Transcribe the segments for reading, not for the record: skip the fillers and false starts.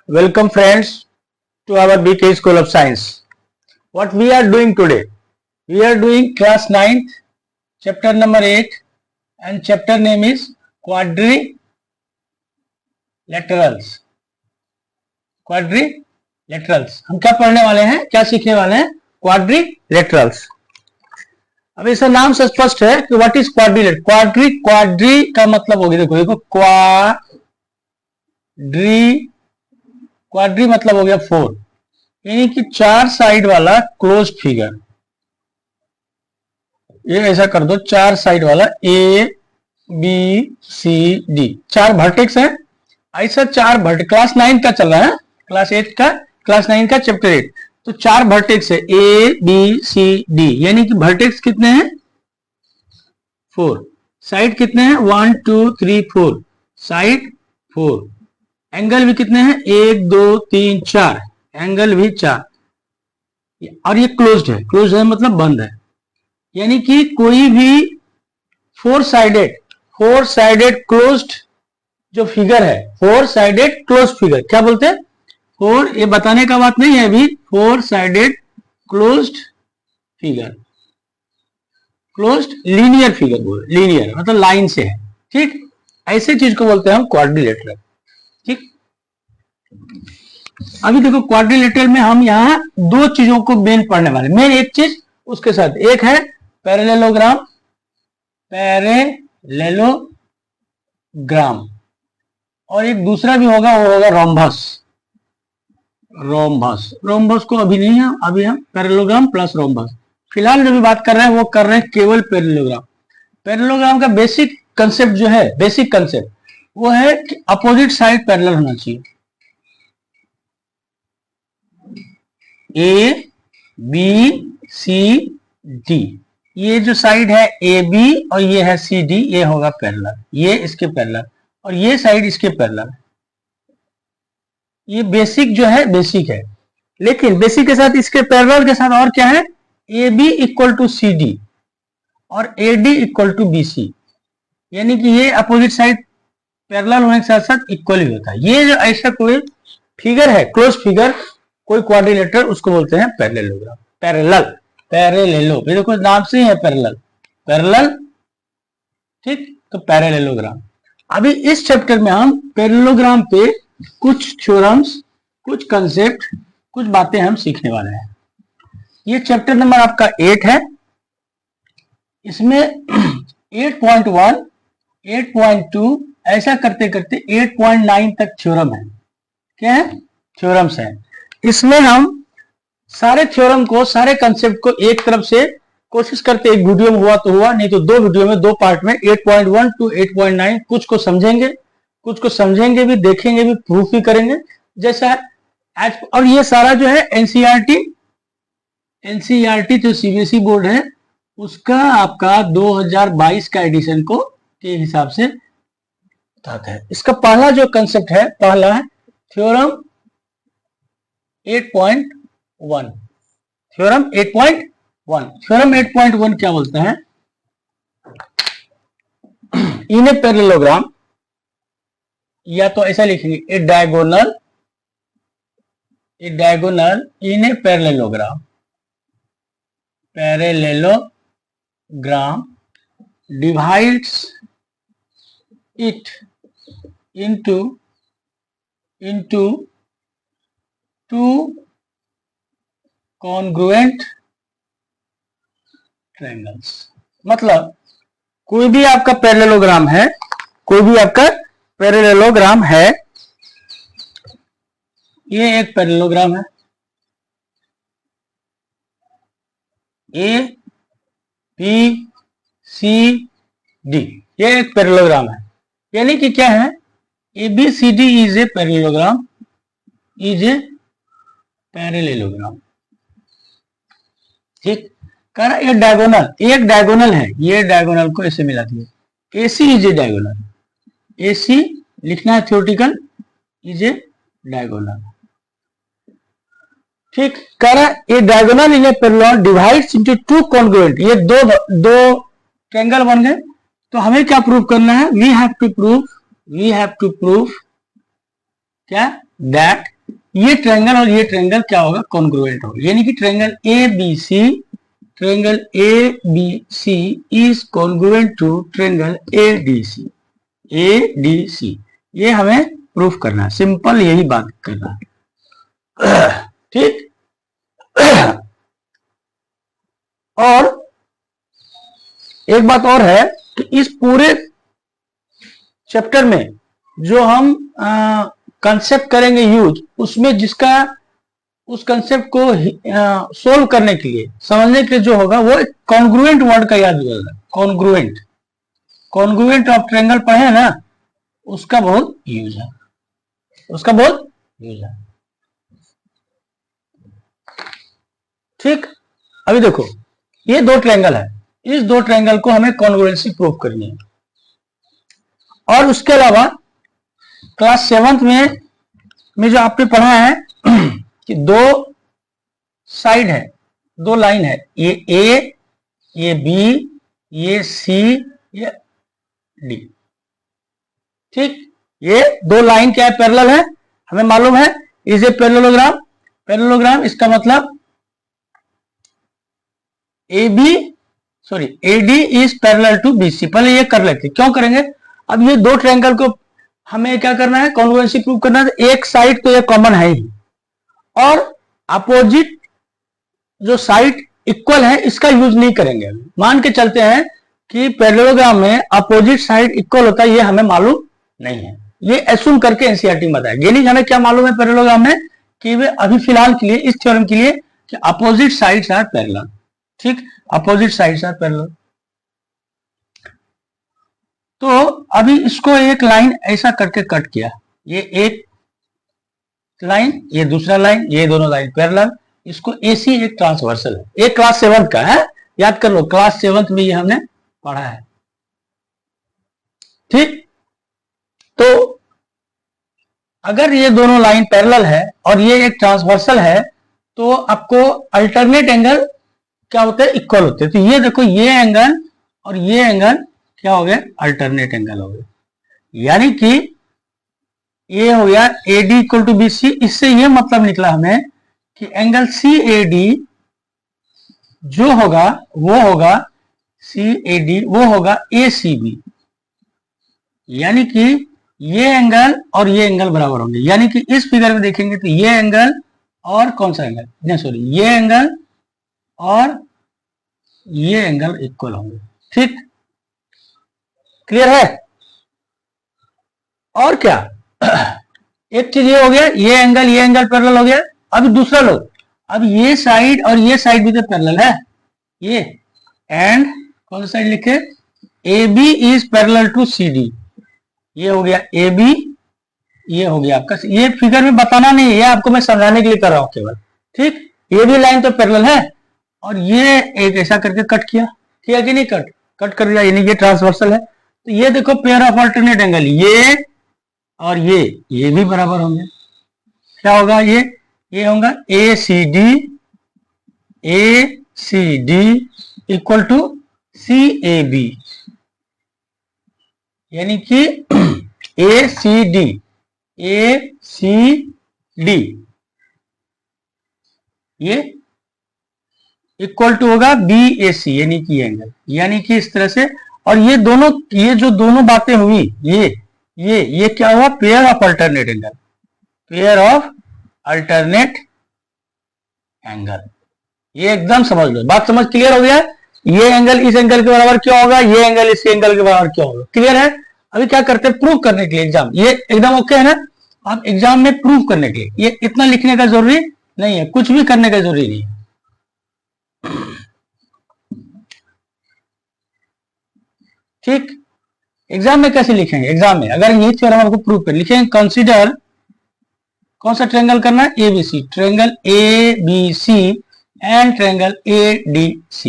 Welcome friends to our BK School of Science. What we are doing today? We are doing class 9th, chapter number 8 and chapter name is quadrilaterals. Quadrilaterals. हम क्या पढ़ने वाले हैं, क्या सीखने वाले हैं? Quadrilaterals. अब इसका नाम से स्पष्ट है कि व्हाट इज क्वाड्रिलेटरल. क्वाड्री का मतलब होगी, देखो क्वाड्री मतलब हो गया 4, यानी कि 4 साइड वाला क्लोज्ड फिगर. ये ऐसा कर दो, 4 साइड वाला A B C D, 4 vertex है. ऐसा 4 वर्टेक्स क्लास 9 का चल रहा है, क्लास 9 का चैप्टर 8. तो 4 वर्टेक्स है ए बी सी डी, यानी कि वर्टेक्स कितने हैं 4. साइड कितने हैं 1 2 3 4, साइड 4. एंगल भी कितने हैं 1 2 3 4, एंगल भी 4. और ये क्लोज्ड है मतलब बंद है. यानी कि कोई भी 4 साइडेड क्लोज्ड जो फिगर है, 4 साइडेड क्लोज्ड फिगर क्या बोलते हैं? 4, ये बताने का बात नहीं है अभी. 4 sided closed figure, closed linear figure बोले. लीनियर मतलब लाइन से है, ठीक. ऐसे चीज को बोलते हैं हम क्वाड्रिलेटरल, ठीक. अभी देखो क्वाड्रिलेटरल में हम यहाँ 2 चीजों को मेन पढ़ने वाले. मेन एक चीज, उसके साथ एक है पैरेललोग्राम और एक दूसरा भी होगा, वो होगा रोम्बस को अभी नहीं है. अभी हम पैरेललोग्राम प्लस रोम्बस फिलहाल जो भी बात कर रहे हैं वो कर रहे हैं केवल पैरेललोग्राम का बेसिक कंसेप्ट जो है, बेसिक कंसेप्ट वो है कि अपोजिट साइड पैरेलल होना चाहिए. ए बी सी डी, ये जो साइड है ए बी और ये है सी डी, ये होगा पैरेलल. ये इसके पैरेलल और ये साइड इसके पैरेलल. ये बेसिक जो है बेसिक है, लेकिन बेसिक के साथ इसके पैरेलल के साथ और क्या है, A B equal to C D और A D equal to B C. यानी कि ये अपोजिट साइड पैरेलल होने के साथ साथ इक्वल ही होता है. ये जो ऐसा कोई फिगर है, क्लोज फिगर, कोई क्वाड्रिलेटरल, उसको बोलते हैं पैरेललोग्राम. पैरेललो देखो नाम से ही है पैरेलल, ठीक. तो पैरेललोग्राम. अभी इस चैप्टर में हम पैरेललोग्राम पे कुछ थ्योरम्स, कुछ कंसेप्ट, कुछ बातें हम सीखने वाले हैं. ये चैप्टर नंबर आपका 8 है. इसमें 8.1, 8.2 ऐसा करते करते 8.9 तक थ्योरम है. क्या है? थ्योरम्स है. इसमें हम सारे थ्योरम को, सारे कंसेप्ट को एक तरफ से कोशिश करते, एक वीडियो में हुआ तो हुआ, नहीं तो 2 वीडियो में, 2 पार्ट में 8.1 टू 8.9 कुछ को समझेंगे भी, देखेंगे भी, प्रूफ भी करेंगे जैसा आज. और ये सारा जो है एनसीईआरटी जो सीबीएसई बोर्ड है उसका आपका 2022 का एडिशन को के हिसाब से बताता है. इसका पहला जो कंसेप्ट है, पहला है थ्योरम 8.1. थ्योरम 8.1 क्या बोलता है? इन ए पैरेललोग्राम, या तो ऐसा लिखेंगे a diagonal in a parallelogram divides it into 2 congruent triangles. मतलब कोई भी आपका पैरेललोग्राम है, ये एक पैरेललोग्राम है, ए बी सी डी, ये एक पैरेललोग्राम है. यानी कि क्या है, A B C D is a parallelogram, ठीक. कह ये डायगोनल, एक डायगोनल है, ये डायगोनल को ऐसे मिला दिया. AC is a diagonal, AC लिखना है थ्योरेटिकल, इज ए डायगोनल, ठीक. कह रहा ये diagonal in A parallel divides into 2 congruent, ये दो ट्रायंगल बन गए. तो हमें क्या प्रूव करना है? वी हैव टू प्रूव क्या, दैट ये ट्रायंगल और ये ट्रायंगल क्या होगा, कॉन्ग्रुएंट होगा, यानी कि triangle A B C is congruent to triangle A D C. ये हमें प्रूफ करना है, सिंपल यही बात करना है। ठीक। और एक बात और है कि इस पूरे चैप्टर में जो हम कंसेप्ट करेंगे यूज, उसमें जिसका उस कंसेप्ट को सोल्व करने के लिए, समझने के लिए जो होगा वो कॉन्ग्रुएंट वर्ड का याद होगा। कॉन्ग्रुएंट ऑफ ट्रायंगल पढ़े ना, उसका बहुत यूज है, उसका बहुत यूज है। ठीक। अभी देखो ये दो ट्रायंगल है, इस दो ट्रायंगल को हमें कॉन्ग्रुएंसी प्रूव करनी है। और उसके अलावा क्लास 7th में जो आपने पढ़ा है कि दो साइड है, दो लाइन है, ये ए, ये बी, ये सी, ये डी। ठीक। ये दो लाइन क्या है, पैरेलल है, हमें मालूम है, इज ए पैरेललोग्राम। पैरेललोग्राम इसका मतलब AD is parallel to BC। पहले ये कर लेते, क्यों करेंगे, अब ये दो ट्रायंगल को हमें क्या करना है, कॉन्ग्रुएंसी प्रूव करना है। एक साइड तो ये कॉमन है ही, और अपोजिट जो साइड इक्वल है इसका यूज नहीं करेंगे। मान के चलते हैं कि पैरेललोग्राम में अपोजिट साइड इक्वल होता है, ये हमें मालूम नहीं है, ये एज्यूम करके एनसीईआरटी में बताया। यानी हमें क्या मालूम है पैरेललोग्राम में, कि वे अभी फिलहाल के लिए इस थ्योरम के लिए कि अपोजिट साइड्स आर पैरेलल। ठीक, अपोजिट साइड्स आर पैरेलल। तो अभी इसको एक लाइन ऐसा करके कट किया, ये एक लाइन, ये दूसरा लाइन, ये दोनों लाइन पैरेलल, इसको AC एक ट्रांसवर्सल है। ये क्लास 7th का है, याद कर लो, क्लास 7th में ये हमने पढ़ा है। ठीक। तो अगर ये दोनों लाइन पैरेलल है और ये एक ट्रांसवर्सल है, तो आपको अल्टरनेट एंगल क्या होते हैं, इक्वल होते हैं। तो ये देखो, ये एंगल और ये एंगल क्या हो गया, अल्टरनेट एंगल हो गया। यानी कि ये हो गया AD इक्वल टू BC। इससे ये मतलब निकला हमें कि एंगल CAD जो होगा वो होगा CAD, वो होगा ACB। यानी कि ये एंगल और ये एंगल बराबर होंगे। यानी कि इस फिगर में देखेंगे तो ये एंगल और कौन सा एंगल, नहीं सॉरी, ये एंगल और ये एंगल इक्वल होंगे। ठीक, क्लियर है। और क्या, एक चीज ये हो गया, ये एंगल पैरेलल हो गया। अब दूसरा लो, अब ये साइड और ये साइड भी तो पैरेलल है, ये एंड कौन सा साइड लिखे, AB is parallel to CD। ये हो गया AB, ये हो गया आपका, ये फिगर में बताना नहीं है, आपको मैं समझाने के लिए कर रहा हूं केवल। ठीक, ये भी लाइन तो पैरेलल है, और ये एक ऐसा करके कट किया कि नहीं, कट कर दिया, यानी ये ट्रांसवर्सल है। तो ये देखो पेयर ऑफ अल्टरनेट एंगल, ये और ये भी बराबर होंगे। क्या होगा, ये होगा ACD इक्वल टू CAB। यानी कि ACD ये इक्वल टू होगा BAC, यानी कि एंगल, यानी कि इस तरह से। और ये दोनों, ये जो दोनों बातें हुई, ये क्या हुआ, pair of alternate angle, pair of alternate angle. ये एकदम समझ लो, बात समझ क्लियर हो गया। ये एंगल इस एंगल के बराबर क्यों होगा, ये एंगल इस एंगल के बराबर क्यों होगा, क्लियर है। अभी क्या करते हैं, प्रूव करने के लिए एग्जाम, ये एकदम ओके है ना। आप एग्जाम में प्रूव करने के लिए, ये इतना लिखने का जरूरी नहीं है, कुछ भी करने का जरूरी नहीं है। ठीक, एग्जाम में कैसे लिखेंगे, एग्जाम में अगर ये थ्योरम आपको प्रूव कर लिखेंगे, कंसीडर कौन सा ट्रायंगल करना है, ABC, triangle ABC and triangle ADC।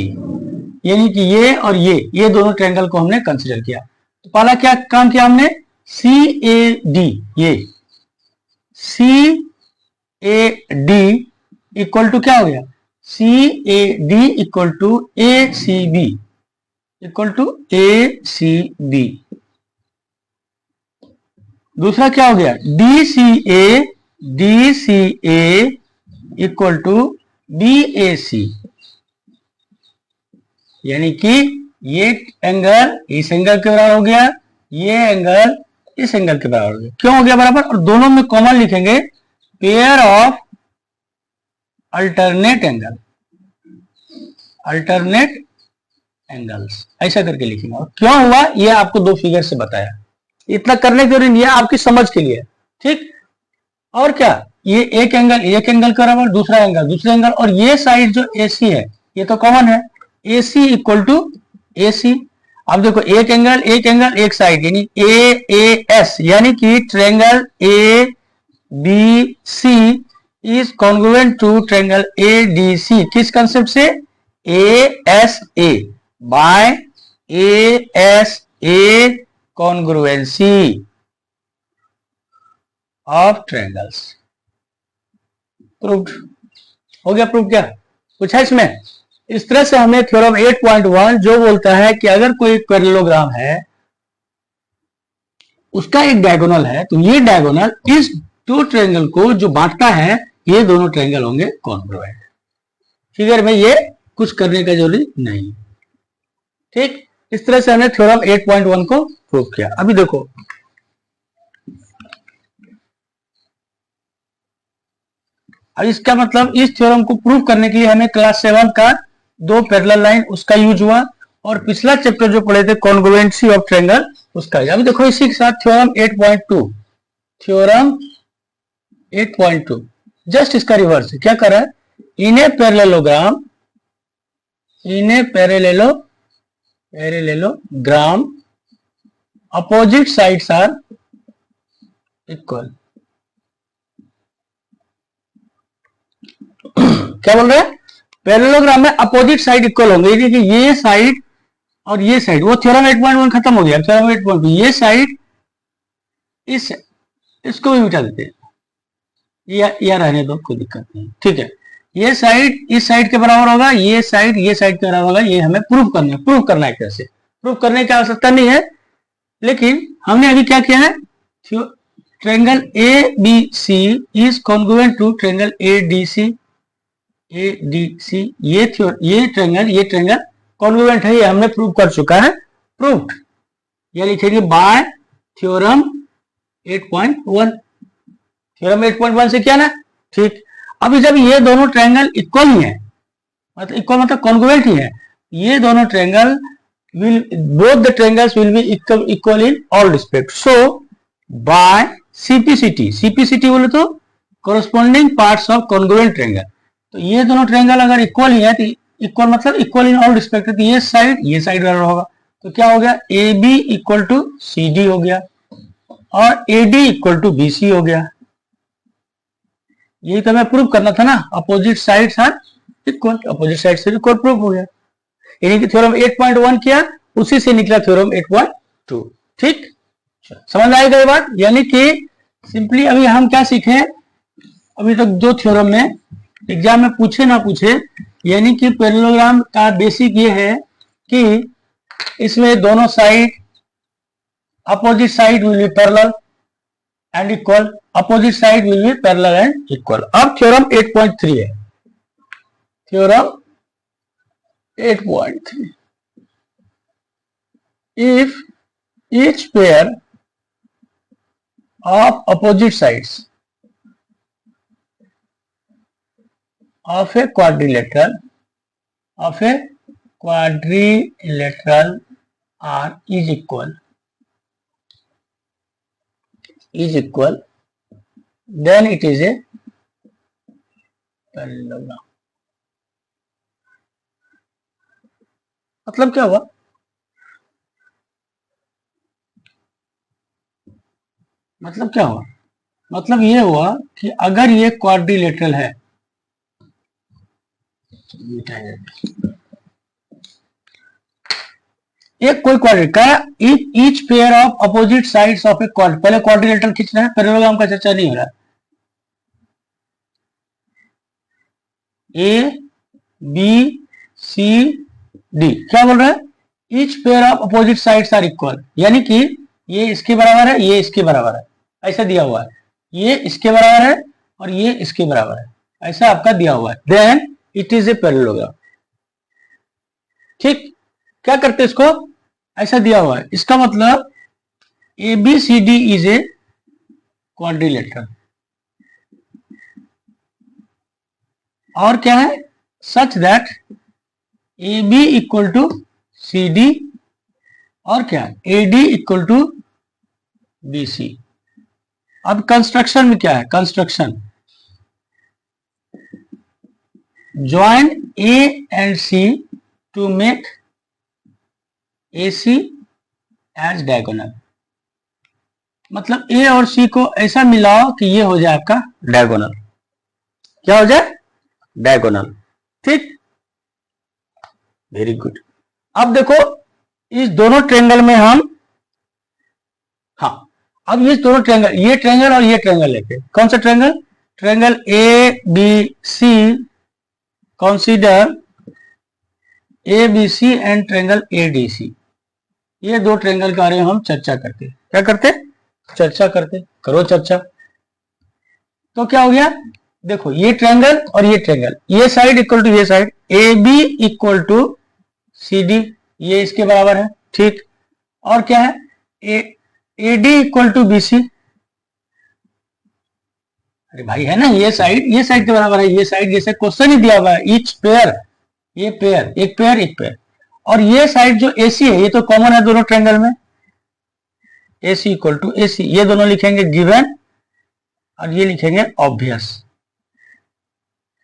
यानी कि ये और ये दोनों ट्रायंगल को हमने कंसीडर किया। तो पहला क्या काम किया हमने, CAD, ये CAD इक्वल टू क्या हो गया, CAD equal to ACB, equal to ACB। दूसरा क्या हो गया, DCA D C A equal to B A C, यानी कि ये एंगल इस एंगल के बराबर हो गया, ये एंगल इस एंगल के बराबर हो गया। क्यों हो गया बराबर? और दोनों में कॉमन लिखेंगे pair of alternate angle, alternate angles, ऐसा करके लिखेंगे। और क्यों हुआ ये आपको दो फिगर से बताया, इतना करने की जरूरत नहीं है, आपकी समझ के लिए, ठीक। और क्या, ये एक एंगल के बराबर, दूसरा एंगल दूसरे एंगल, और ये साइड जो AC है ये तो कॉमन है, AC इक्वल टू AC। अब देखो एक एंगल एक साइड, यानी AAS, यानी कि triangle ABC is congruent to triangle ADC, किस कंसेप्ट से? ASA by ASA congruency of triangles. Proved हो गया। प्रूव क्या कुछ है इसमें? इस तरह से हमें थ्योरम 8.1 जो बोलता है कि अगर कोई पैरेललोग्राम है, उसका एक डायगोनल है, तो ये डायगोनल इस दो ट्रायंगल को जो बांटता है, ये दोनों ट्रायंगल होंगे कॉन्ग्रुएंट। फिगर में ये कुछ करने का जरूरी नहीं, ठीक। इस तरह से हमने थ्योरम 8.1 को प्रूव किया। अभी देखो अब इसका मतलब इस थ्योरम को प्रूव करने के लिए हमें क्लास 7 का दो पैरेलल लाइन उसका यूज हुआ, और पिछला चैप्टर जो पढ़े थे कॉन्ग्रुएंसी ऑफ ट्रायंगल उसका। अभी देखो इसी के साथ थ्योरम 8.2 जस्ट इसका रिवर्स है। क्या कर रहा है? In a parallelogram opposite sides are equal. क्या बोल रहे हैं? पैरेललोग्राम में अपोजिट साइड इक्वल होंगे, यानी कि ये साइड और ये साइड, वो थ्योरम 8.1 खत्म हो गया। थ्योरम 8.2 ये साइड इसको भी मिटा देते हैं, या रहने दो, कोई दिक्कत नहीं, ठीक है। ये साइड इस साइड के बराबर होगा, ये साइड के बराबर होगा। ये हमें प्रूव करना है। कैसे प्रूव करने की आवश्यकता नहीं है, लेकिन हमने अभी क्या किया है? Triangle ABC is congruent to triangle ADC। ये ट्रायंगल कॉन्ग्रुएंट है, ये हमने प्रूव कर चुका है। प्रूव्ड ये लिखेंगे बाय थ्योरम 8.1। थ्योरम 8.1 से क्या ना, ठीक। अभी जब ये दोनों ट्रायंगल इक्वल ही है, मतलब इक्वल मतलब कॉन्ग्रुएंट ही है, ये दोनों triangle both the triangles will be equal in all respects. So by CPCT बोले तो corresponding parts of congruent triangle, तो ये दोनों ट्रायंगल अगर इक्वल ही है तो इक्वल मतलब इक्वल इन ऑल रिस्पेक्ट, तो ये साइड बराबर होगा। तो क्या हो गया? AB इक्वल टू CD हो गया, और AD इक्वल टू BC हो गया। यही तो हमें प्रूव करना था ना, opposite sides are equal, opposite side से इक्वल प्रूव हो गया। यानी कि थ्योरम 8.1 किया, उसी से निकला थ्योरम 8.2, ठीक। समझ आएगा ये बात? यानी कि सिंपली अभी हम क्या सीखे, अभी तक दो थ्योरम में एग्जाम में पूछे ना पूछे, यानी कि पैरेललोग्राम का बेसिक ये है कि इसमें दोनों side opposite side will be parallel and equal, opposite side will be parallel and equal. अब थ्योरम 8.3 है। Theorem 8.3 if each pair of opposite sides of a quadrilateral are is equal, then it is a parallelogram. मतलब क्या हुआ? मतलब ये हुआ कि अगर ये क्वाड्रिलेटरल है, एक कोई क्वाड्रिलेटरल का each pair of opposite sides of a quadrilateral, पहले क्वाड्रिलेटरल खींचना है, पैरेललोग्राम का चर्चा नहीं हो रहा है। A B C D क्या बोल रहा है? Each pair of opposite sides are equal, यानी कि ये इसके बराबर है, ये इसके बराबर है, ऐसा दिया हुआ है। ये इसके बराबर है और ये इसके बराबर है, ऐसा आपका दिया हुआ है, then it is a parallelogram. ठीक, क्या करते इसको, ऐसा दिया हुआ है, इसका मतलब ABCD इज ए क्वाड्रिलेटरल। और क्या है, such that AB equal to CD और क्या AD इक्वल टू BC। अब कंस्ट्रक्शन में क्या है, construction join A and C to make AC as diagonal. मतलब A और C को ऐसा मिलाओ कि ये हो जाए आपका डायगोनल। क्या हो जाए, डायगोनल। ठीक, वेरी गुड। अब देखो इस दोनों ट्रायंगल में हम, हाँ अब ये दोनों ट्रायंगल, ये ट्रायंगल और ये ट्रायंगल लेते हैं। कौन सा triangle, triangle ABC, consider ABC and triangle ADC। ये दो ट्रायंगल के बारे में हम चर्चा करते हैं। क्या करते, चर्चा करते, करो चर्चा। तो क्या हो गया, देखो ये ट्रायंगल और ये ट्रायंगल, ये साइड इक्वल टू ये side, AB equal to CD, ये इसके बराबर है। ठीक, और क्या है, AD इक्वल टू BC। अरे भाई है ना, ये साइड के बराबर है, ये साइड जैसे क्वेश्चन ही दिया हुआ है, ईच पेयर, ये पेयर, एक पेयर एक पेयर। और ये साइड जो AC है, ये तो कॉमन है दोनों ट्रायंगल में, AC इक्वल टू AC, ये दोनों लिखेंगे गिवन और ये लिखेंगे ऑब्वियस।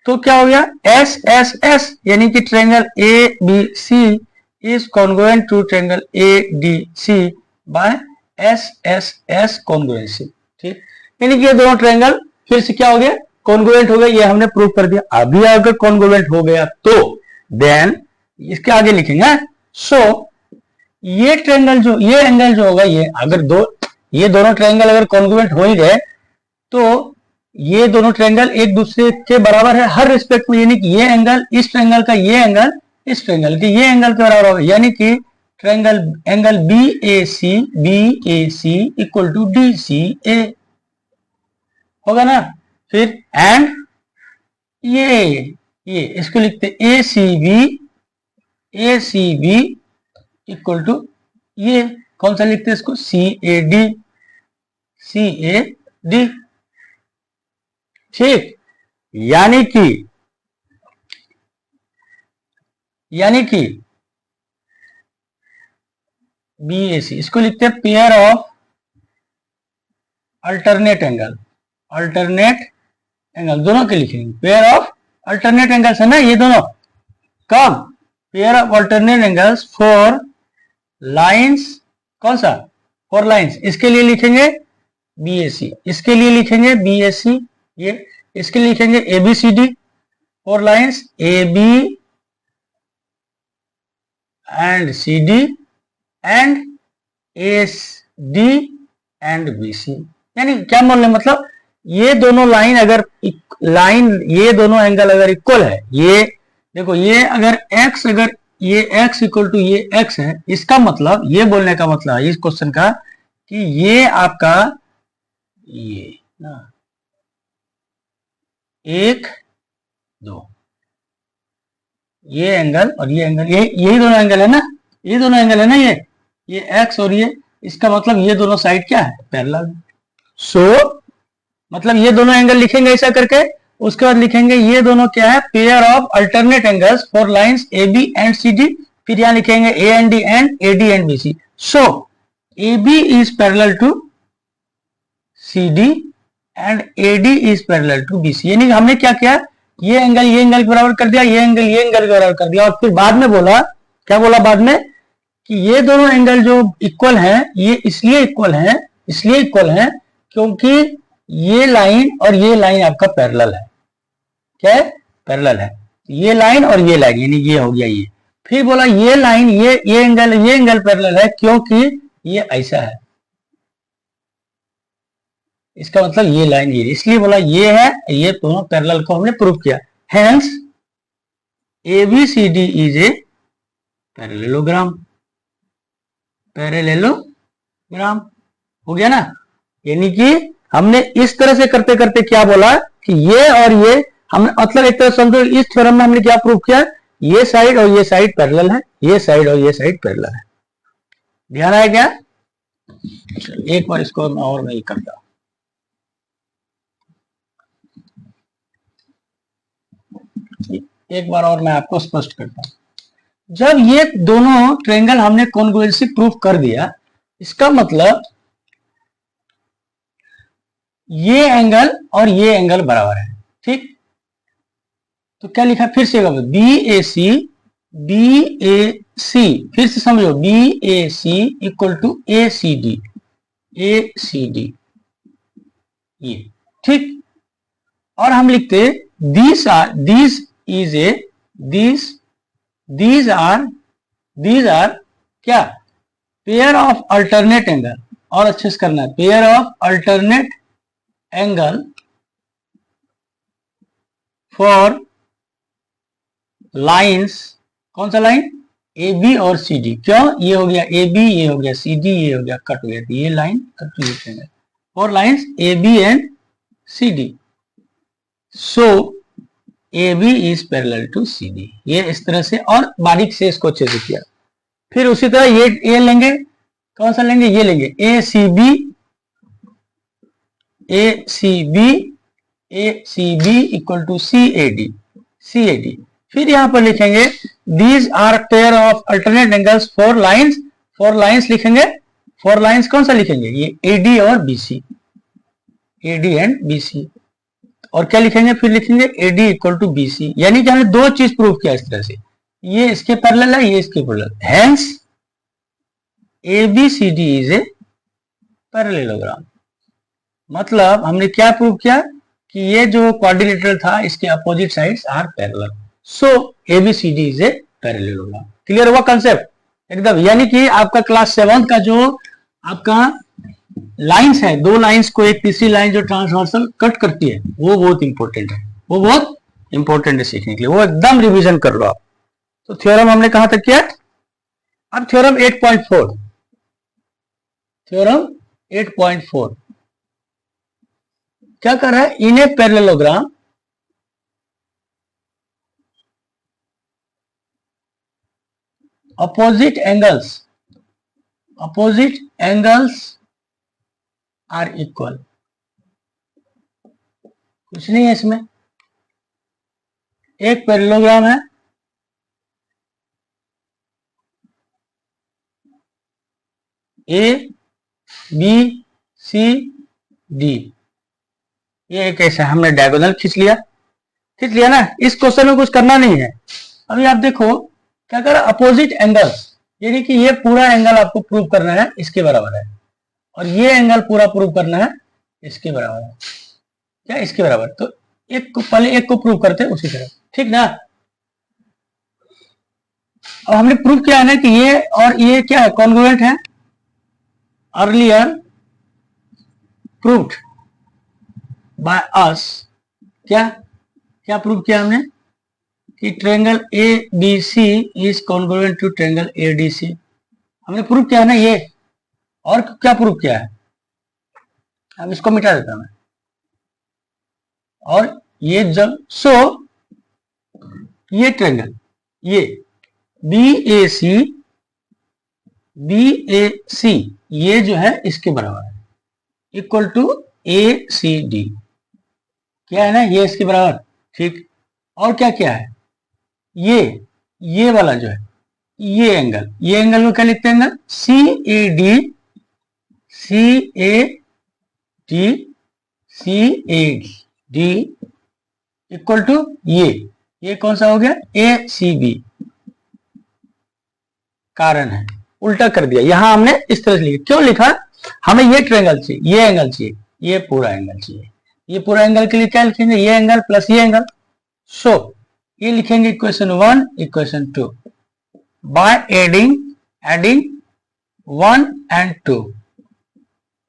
तो क्या हो गया, SSS यानी कि triangle ABC is congruent to triangle ADC by SSS congruency. ठीक, यानी कि ये दोनों ट्रायंगल फिर से क्या हो गया, कॉन्ग्रुएंट हो गए, ये हमने प्रूव कर दिया। अभी अगर कॉन्ग्रुएंट हो गया तो देन इसके आगे लिखेंगे, सो ये ट्रायंगल जो, ये एंगल जो होगा, ये अगर ये दोनों ट्रायंगल अगर कॉन्ग्रुएंट हो ही गए तो ये दोनों ट्रायंगल एक दूसरे के बराबर है हर रिस्पेक्ट में। यानी कि ये एंगल इस ट्रायंगल का, ये एंगल इस ट्रायंगल के, ये एंगल के बराबर होगा। यानी कि triangle angle BAC equal to DCA होगा ना। फिर एंड ये इसको लिखते ACB इक्वल टू, ये कौन सा लिखते हैं इसको, CAD। ठीक, यानी कि BAC इसको लिखते हैं पेयर ऑफ अल्टरनेट एंगल, दोनों के लिखेंगे पेयर ऑफ अल्टरनेट एंगल्स है ना ये दोनों। कब, pair of alternate angles for lines, कौन सा, फॉर लाइंस, इसके लिए लिखेंगे BAC, इसके लिए लिखेंगे BAC, ये इसके लिए लिखेंगे ABCD, for lines AB and CD and AD and BC। यानी क्या मान लें, मतलब ये दोनों लाइन अगर ये दोनों एंगल अगर इक्वल है, ये देखो ये अगर x, अगर ये x इक्वल टू ये x है, इसका मतलब, ये बोलने का मतलब है इस क्वेश्चन का कि ये आपका ये ना 1 2, ये एंगल और ये एंगल, यही दोनों एंगल है ना, ये दोनों एंगल है ना, ये x और ये, इसका मतलब ये दोनों साइड क्या है, पैरेलल। सो मतलब ये दोनों एंगल लिखेंगे ऐसा करके, उसके बाद लिखेंगे ये दोनों क्या है, pair of alternate angles for lines AB and CD। फिर यहां लिखेंगे A and D and AD and BC। So AB is parallel to CD and AD is parallel to BC। यानी हमने क्या किया, ये एंगल के बराबर कर दिया, ये एंगल के बराबर कर दिया, और फिर बाद में बोला, क्या बोला बाद में, कि ये दोनों एंगल जो इक्वल हैं, ये इसलिए इक्वल हैं क्योंकि ये लाइन और ये लाइन आपका पैरेलल है। क्या है, पैरेलल है, ये लाइन और ये लाइन, यानी ये हो गया ये। फिर बोला ये लाइन, ये एंगल पैरेलल है क्योंकि ये ऐसा है, इसका मतलब ये लाइन ये, इसलिए बोला ये है, ये दोनों पैरेलल को हमने प्रूव किया। Hence ABCD is a parallelogram हो गया ना। यानी कि हमने इस तरह से करते करते क्या बोला कि ये और ये हमने मतलब एक तरह समझो इस थ्योरम में हमने क्या प्रूव किया, ये साइड और ये साइड पैरेलल है, ये साइड और ये साइड पैरेलल है। ध्यान आया क्या? एक बार इसको और नहीं करता, एक बार और मैं आपको स्पष्ट करता हूं। जब ये दोनों ट्रायंगल हमने कॉन्ग्रुएंसी प्रूफ कर दिया, इसका मतलब ये एंगल और ये एंगल बराबर है, ठीक। तो क्या लिखा फिर से, बी ए सी, फिर से समझो, B A C equal to A C D, ये ठीक। और हम लिखते these are क्या, पेयर ऑफ अल्टरनेट एंगल, और अच्छे से करना है, pair of alternate angle for lines, कौन सा लाइन, ए बी और सी डी। क्यों, ये हो गया ए बी, ये हो गया सी डी, ये हो गया कट हो गया, ये लाइन कट हो गया, for lines A B and C D. So A B is parallel to C D, ये इस तरह से, और बारीक से इसको अच्छे से किया। फिर उसी तरह ये लेंगे, कौन सा लेंगे, ये लेंगे A C B equal to C A D. फिर यहां पर लिखेंगे these are pair of alternate angles for lines लिखेंगे, फॉर लाइंस कौन सा लिखेंगे, ये ए डी और B C, A D and B C. और क्या लिखेंगे, फिर लिखेंगे A D equal to B C, यानी कि हमने दो चीज प्रूव किया इस तरह से, ये इसके पैरेलल है, ये इसके parallel, hence A B C D is a parallelogram. मतलब हमने क्या प्रूव किया कि ये जो क्वाड्रिलेटरल था इसके opposite sides are parallel, so A B C D is a parallelogram. Clear हुआ कंसेप्ट एकदम। यानी कि आपका क्लास 7 का जो आपका लाइंस है, दो लाइंस को एक तीसरी लाइन जो ट्रांसवर्सल कट करती है, वो बहुत इंपॉर्टेंट है, वो बहुत इंपॉर्टेंट है सीखने के लिए, वो एकदम रिवीजन कर लो आप। तो थ्योरम हमने कहां तक किया, अब थ्योरम 8.4, थ्योरम 8.4 क्या कर रहा है, in a parallelogram opposite angles are equal। कुछ नहीं है इसमें, एक पैरेललोग्राम है, ए बी सी डी, ये एक ऐसा हमने डायगोनल खींच लिया ना। इस क्वेश्चन में कुछ करना नहीं है। अभी आप देखो क्या कर, अपोजिट एंगल्स, यानी कि ये पूरा एंगल आपको प्रूव करना है इसके बराबर है, और ये एंगल पूरा प्रूव करना है इसके बराबर है, क्या इसके बराबर। तो एक को पहले एक को प्रूव करते हैं उसी तरह, ठीक ना। अब हमने प्रूव किया है ना कि ये और ये क्या है, कॉन्ग्रुएंट है। अर्लियर प्रूव्ड बाय अस, क्या प्रूव किया हमने कि triangle A B C is congruent to triangle A D C, हमने प्रूव किया है ना ये। और क्या प्रूव किया है, अब इसको मिटा देता हूं मैं, और ये जब ये ट्रायंगल, ये बी ए सी ये जो है इसके बराबर है, equal to A C D, क्या है ना, ये इसके बराबर, ठीक। और क्या क्या है, ये वाला जो है, ये एंगल को क्या लिखते हैं, angle C A D equal to ये कौन सा हो गया, ए सी बी। कारण है उल्टा कर दिया, यहां हमने इस तरह से लिखा, क्यों लिखा, हमें ये ट्रायंगल चाहिए, ये एंगल चाहिए, ये पूरा एंगल चाहिए। ये पूरा एंगल के लिए क्या लिखेंगे, ये एंगल प्लस ये एंगल। सो ये लिखेंगे equation 1 equation 2 by adding 1 and 2,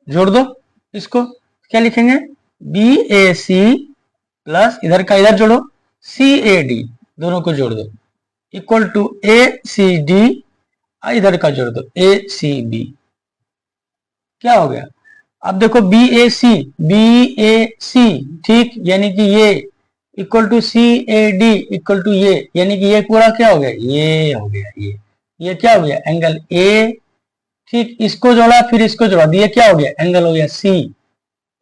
जोड़ दो इसको, क्या लिखेंगे, बी ए सी प्लस इधर का इधर जोड़ो, सी ए डी, दोनों को जोड़ दो, equal to A C D, इधर का जोड़ दो, ए सी बी। क्या हो गया, अब देखो बी ए सी ठीक, यानी कि ये equal to C A D equal to ये, यानी कि ये पूरा क्या हो गया, ये हो गया, ये क्या हो गया, एंगल ए ठीक, इसको जोड़ा फिर इसको जोड़ा, ये क्या हो गया, एंगल हो गया C,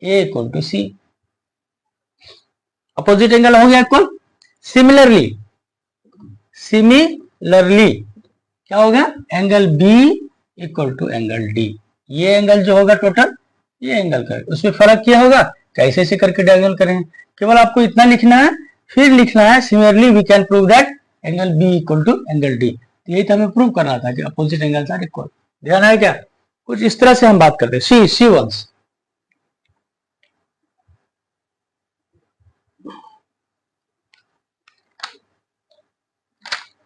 A equal to C, opposite angle हो गया इक्वल। सिमिलरली क्या हो गया, angle B equal to angle D, ये एंगल जो होगा टोटल, ये एंगल का उसमें फर्क क्या होगा, कैसे से करके डायगोनल करेंगे, केवल आपको इतना लिखना है, फिर लिखना है similarly we can prove that angle B equal to angle D. तो यही तो हमें प्रूव करना था कि अपोजिट एंगल्स आर इक्वल। ध्यान है क्या, कुछ इस तरह से हम बात करते हैं। सी वंस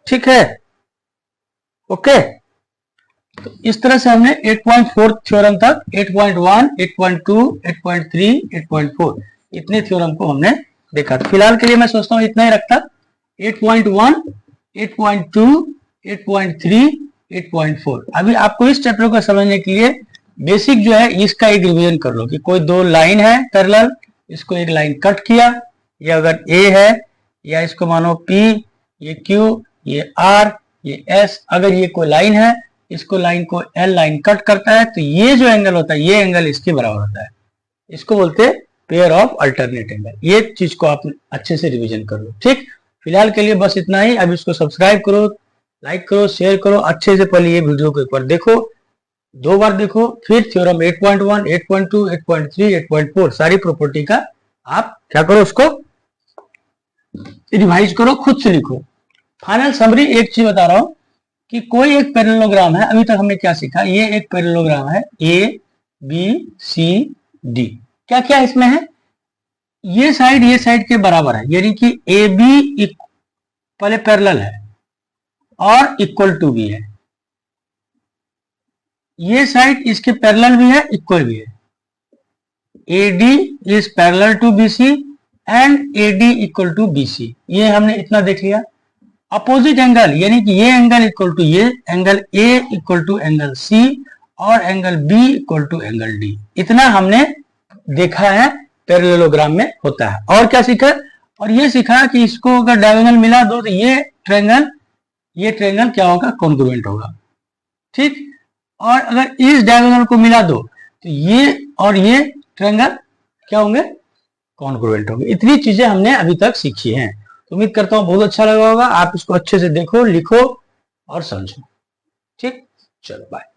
ठीक है, ओके। तो इस तरह से हमने 8.4 थ्योरम तक 8.1, 8.2, 8.3, 8.4 इतने थ्योरम को हमने देखा। फिलहाल के लिए मैं सोचता हूं इतना ही रखता। 8.1, 8.2, 8.3, 8.4 अभी आपको इस चैप्टर को समझने के लिए बेसिक जो है इसका एक रिवीजन कर लो कि कोई दो लाइन है पैरेलल, इसको एक लाइन कट किया, ये अगर ए है या इसको मानो पी, ये क्यू, ये आर, ये एस, अगर ये कोई लाइन है, इसको लाइन को एल लाइन कट करता है, तो ये जो एंगल होता है ये एंगल इसके बराबर होता है, इसको बोलते हैं पेयर ऑफ अल्टरनेट एंगल। ये चीज को आप अच्छे से रिवीजन कर लो, ठीक। फिलहाल के लिए बस इतना ही। अब इसको सब्सक्राइब करो, लाइक करो, शेयर करो, अच्छे से पहले ये वीडियो को एक बार देखो, 2 बार देखो, फिर थ्योरम 8.1, 8.2, 8.3, 8.4 सारी प्रॉपर्टी का आप क्या करो, उसको रिवाइज करो, खुद से लिखो। फाइनल समरी एक चीज बता रहा हूं कि कोई एक पैरेललोग्राम है, अभी तक हमने क्या सीखा, ये एक पैरेललोग्राम है, ए बी सी डी, क्या क्या इसमें है, ये साइड के बराबर है, यानी कि ए बी पहले पैरेलल है और इक्वल टू भी है, ये साइड इसके पैरेलल भी है, इक्वल भी है, A D is parallel to B C and A D equal to B C, ये हमने इतना देख लिया। अपोजिट एंगल यानी कि ये एंगल इक्वल टू ये angle, A equal to angle C और angle B equal to angle D, इतना हमने देखा है पैरेललोग्राम में होता है। और क्या सीखा, और ये सीखा कि इसको अगर डायगोनल मिला दो तो ये ट्रायंगल क्या होगा, कॉन्ग्रुएंट होगा, ठीक। और अगर इस डायगोनल को मिला दो तो ये और ये ट्रायंगल क्या होंगे, कॉन्ग्रुएंट होंगे। इतनी चीजें हमने अभी तक सीखी हैं। उम्मीद करता हूं बहुत अच्छा लगा होगा। आप इसको अच्छे से देखो, लिखो और समझो, ठीक। चलो बाय।